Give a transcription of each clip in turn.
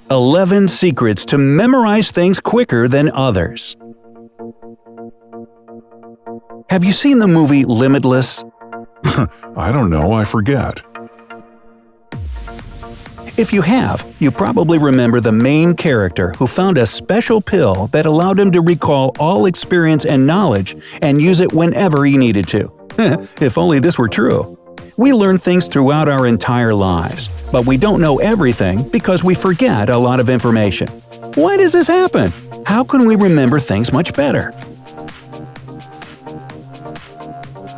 11 secrets to memorize things quicker than others. Have you seen the movie Limitless? I don't know, I forget. If you have, you probably remember the main character who found a special pill that allowed him to recall all experience and knowledge and use it whenever he needed to. If only this were true. We learn things throughout our entire lives, but we don't know everything because we forget a lot of information. Why does this happen? How can we remember things much better?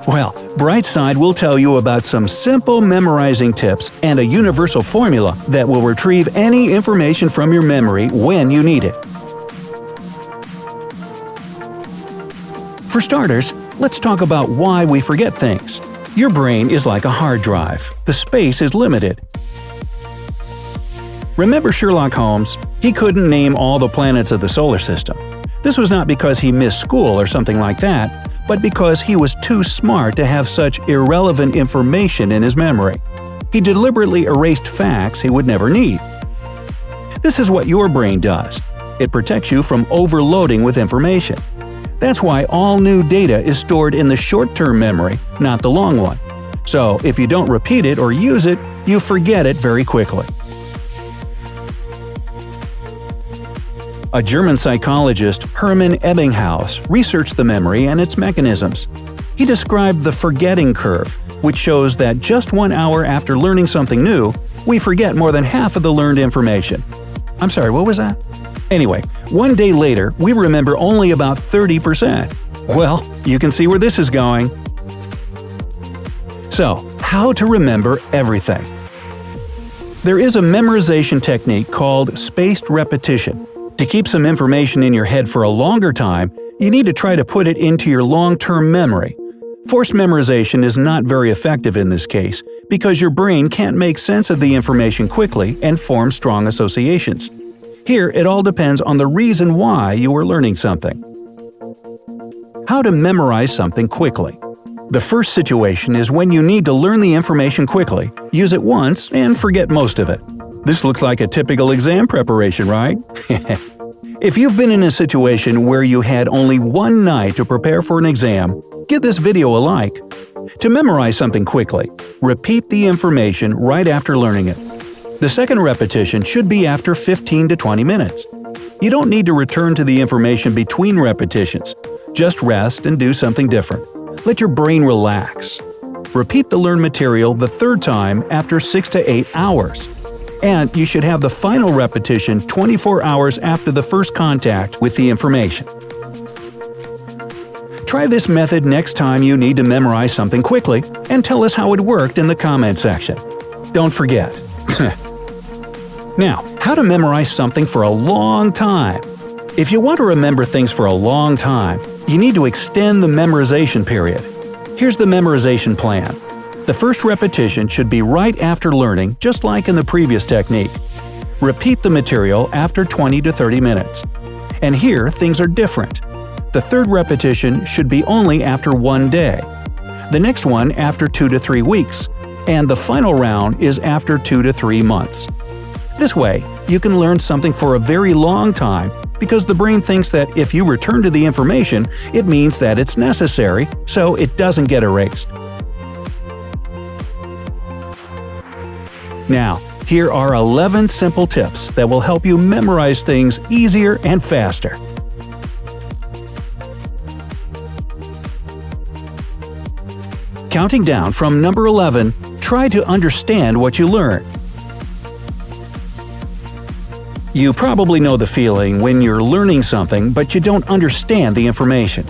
Well, Brightside will tell you about some simple memorizing tips and a universal formula that will retrieve any information from your memory when you need it. For starters, let's talk about why we forget things. Your brain is like a hard drive. The space is limited. Remember Sherlock Holmes? He couldn't name all the planets of the solar system. This was not because he missed school or something like that, but because he was too smart to have such irrelevant information in his memory. He deliberately erased facts he would never need. This is what your brain does. It protects you from overloading with information. That's why all new data is stored in the short-term memory, not the long one. So if you don't repeat it or use it, you forget it very quickly. A German psychologist, Hermann Ebbinghaus, researched the memory and its mechanisms. He described the forgetting curve, which shows that just 1 hour after learning something new, we forget more than half of the learned information. I'm sorry, what was that? Anyway, 1 day later, we remember only about 30%. Well, you can see where this is going. So, how to remember everything? There is a memorization technique called spaced repetition. To keep some information in your head for a longer time, you need to try to put it into your long-term memory. Forced memorization is not very effective in this case, because your brain can't make sense of the information quickly and form strong associations. Here, it all depends on the reason why you are learning something. How to memorize something quickly. The first situation is when you need to learn the information quickly, use it once, and forget most of it. This looks like a typical exam preparation, right? If you've been in a situation where you had only one night to prepare for an exam, give this video a like. To memorize something quickly, repeat the information right after learning it. The second repetition should be after 15 to 20 minutes. You don't need to return to the information between repetitions. Just rest and do something different. Let your brain relax. Repeat the learned material the third time after 6 to 8 hours. And you should have the final repetition 24 hours after the first contact with the information. Try this method next time you need to memorize something quickly, and tell us how it worked in the comment section. Don't forget. Now, how to memorize something for a long time. If you want to remember things for a long time, you need to extend the memorization period. Here's the memorization plan. The first repetition should be right after learning, just like in the previous technique. Repeat the material after 20 to 30 minutes. And here, things are different. The third repetition should be only after 1 day. The next one after 2 to 3 weeks. And the final round is after 2 to 3 months. This way, you can learn something for a very long time because the brain thinks that if you return to the information, it means that it's necessary, so it doesn't get erased. Now, here are 11 simple tips that will help you memorize things easier and faster. Counting down from number 11, try to understand what you learn. You probably know the feeling when you're learning something but you don't understand the information.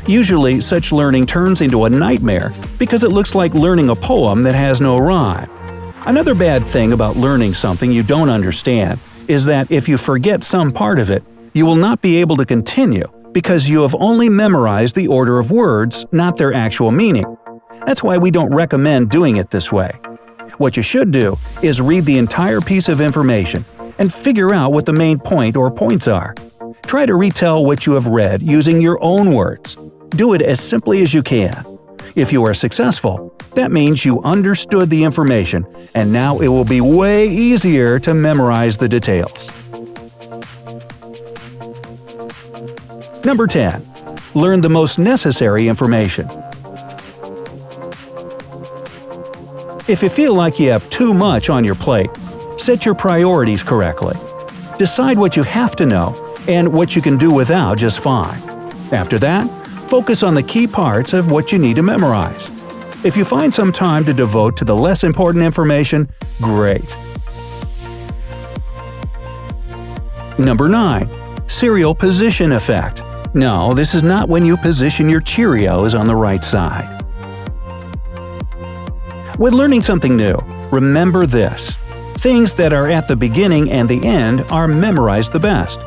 Usually, such learning turns into a nightmare because it looks like learning a poem that has no rhyme. Another bad thing about learning something you don't understand is that if you forget some part of it, you will not be able to continue because you have only memorized the order of words, not their actual meaning. That's why we don't recommend doing it this way. What you should do is read the entire piece of information and figure out what the main point or points are. Try to retell what you have read using your own words. Do it as simply as you can. If you are successful, that means you understood the information, and now it will be way easier to memorize the details. Number 10. Learn the most necessary information. If you feel like you have too much on your plate, set your priorities correctly. Decide what you have to know and what you can do without just fine. After that, focus on the key parts of what you need to memorize. If you find some time to devote to the less important information, great. Number 9. Serial position effect. No, this is not when you position your Cheerios on the right side. When learning something new, remember this. Things that are at the beginning and the end are memorized the best.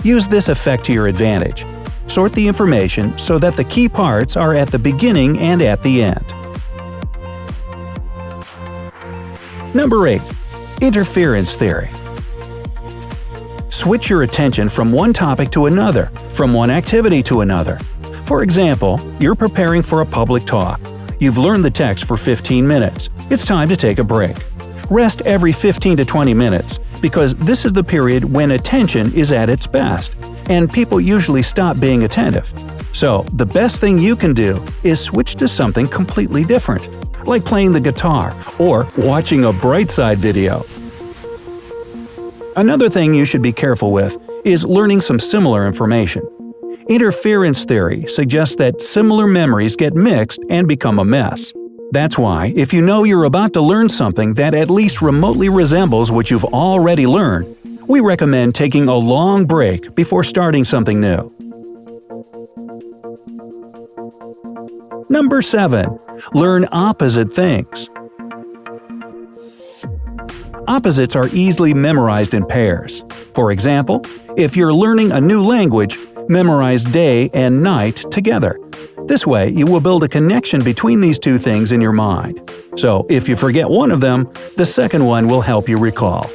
Use this effect to your advantage. Sort the information so that the key parts are at the beginning and at the end. Number 8. Interference theory. Switch your attention from one topic to another, from one activity to another. For example, you're preparing for a public talk. You've learned the text for 15 minutes. It's time to take a break. Rest every 15 to 20 minutes, because this is the period when attention is at its best, and people usually stop being attentive. So, the best thing you can do is switch to something completely different, like playing the guitar or watching a Brightside video. Another thing you should be careful with is learning some similar information. Interference theory suggests that similar memories get mixed and become a mess. That's why, if you know you're about to learn something that at least remotely resembles what you've already learned, we recommend taking a long break before starting something new. Number 7. Learn opposite things. Opposites are easily memorized in pairs. For example, if you're learning a new language, memorize day and night together. This way, you will build a connection between these two things in your mind. So, if you forget one of them, the second one will help you recall.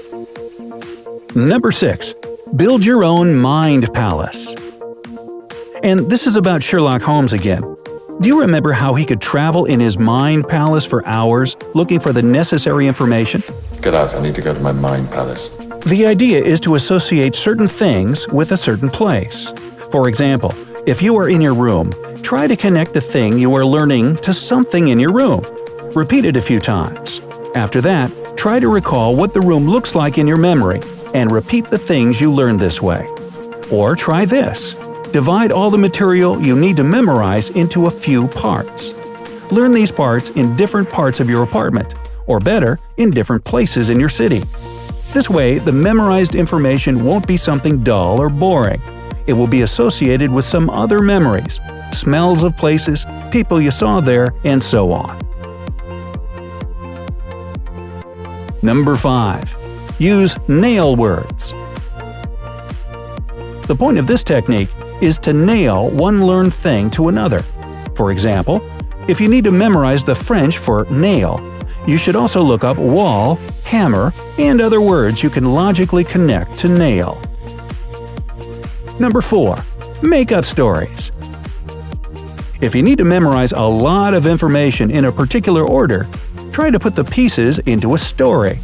Number 6. Build your own mind palace. And this is about Sherlock Holmes again. Do you remember how he could travel in his mind palace for hours looking for the necessary information? Get out, I need to go to my mind palace. The idea is to associate certain things with a certain place. For example, if you are in your room, try to connect the thing you are learning to something in your room. Repeat it a few times. After that, try to recall what the room looks like in your memory and repeat the things you learned this way. Or try this. Divide all the material you need to memorize into a few parts. Learn these parts in different parts of your apartment, or better, in different places in your city. This way, the memorized information won't be something dull or boring. It will be associated with some other memories, smells of places, people you saw there, and so on. Number 5. Use nail words. The point of this technique is to nail one learned thing to another. For example, if you need to memorize the French for nail, you should also look up wall, hammer, and other words you can logically connect to nail. Number 4. Make up stories. If you need to memorize a lot of information in a particular order, try to put the pieces into a story.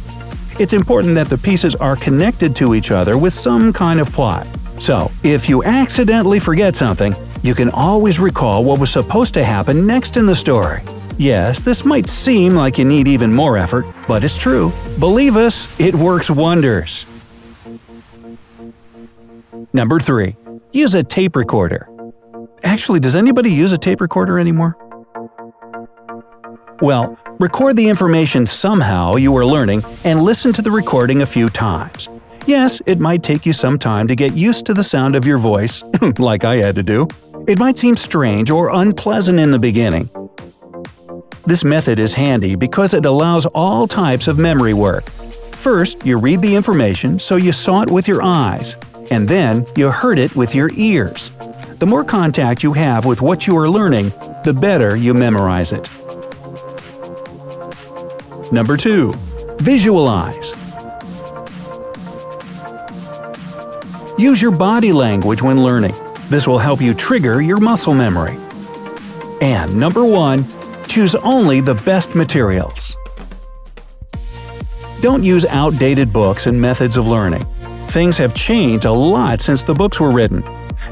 It's important that the pieces are connected to each other with some kind of plot. So, if you accidentally forget something, you can always recall what was supposed to happen next in the story. Yes, this might seem like you need even more effort, but it's true. Believe us, it works wonders. Number 3. Use a tape recorder. Actually, does anybody use a tape recorder anymore? Well, record the information somehow you are learning and listen to the recording a few times. Yes, it might take you some time to get used to the sound of your voice, like I had to do. It might seem strange or unpleasant in the beginning. This method is handy because it allows all types of memory work. First, you read the information so you saw it with your eyes, and then you heard it with your ears. The more contact you have with what you are learning, the better you memorize it. Number 2. Visualize. Use your body language when learning. This will help you trigger your muscle memory. And number 1. Choose only the best materials. Don't use outdated books and methods of learning. Things have changed a lot since the books were written.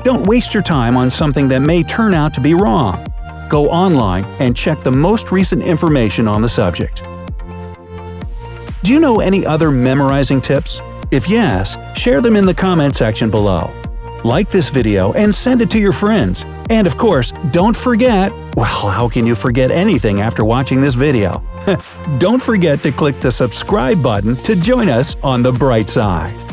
Don't waste your time on something that may turn out to be wrong. Go online and check the most recent information on the subject. Do you know any other memorizing tips? If yes, share them in the comment section below. Like this video and send it to your friends. And of course, don't forget… well, how can you forget anything after watching this video? Don't forget to click the subscribe button to join us on the bright side.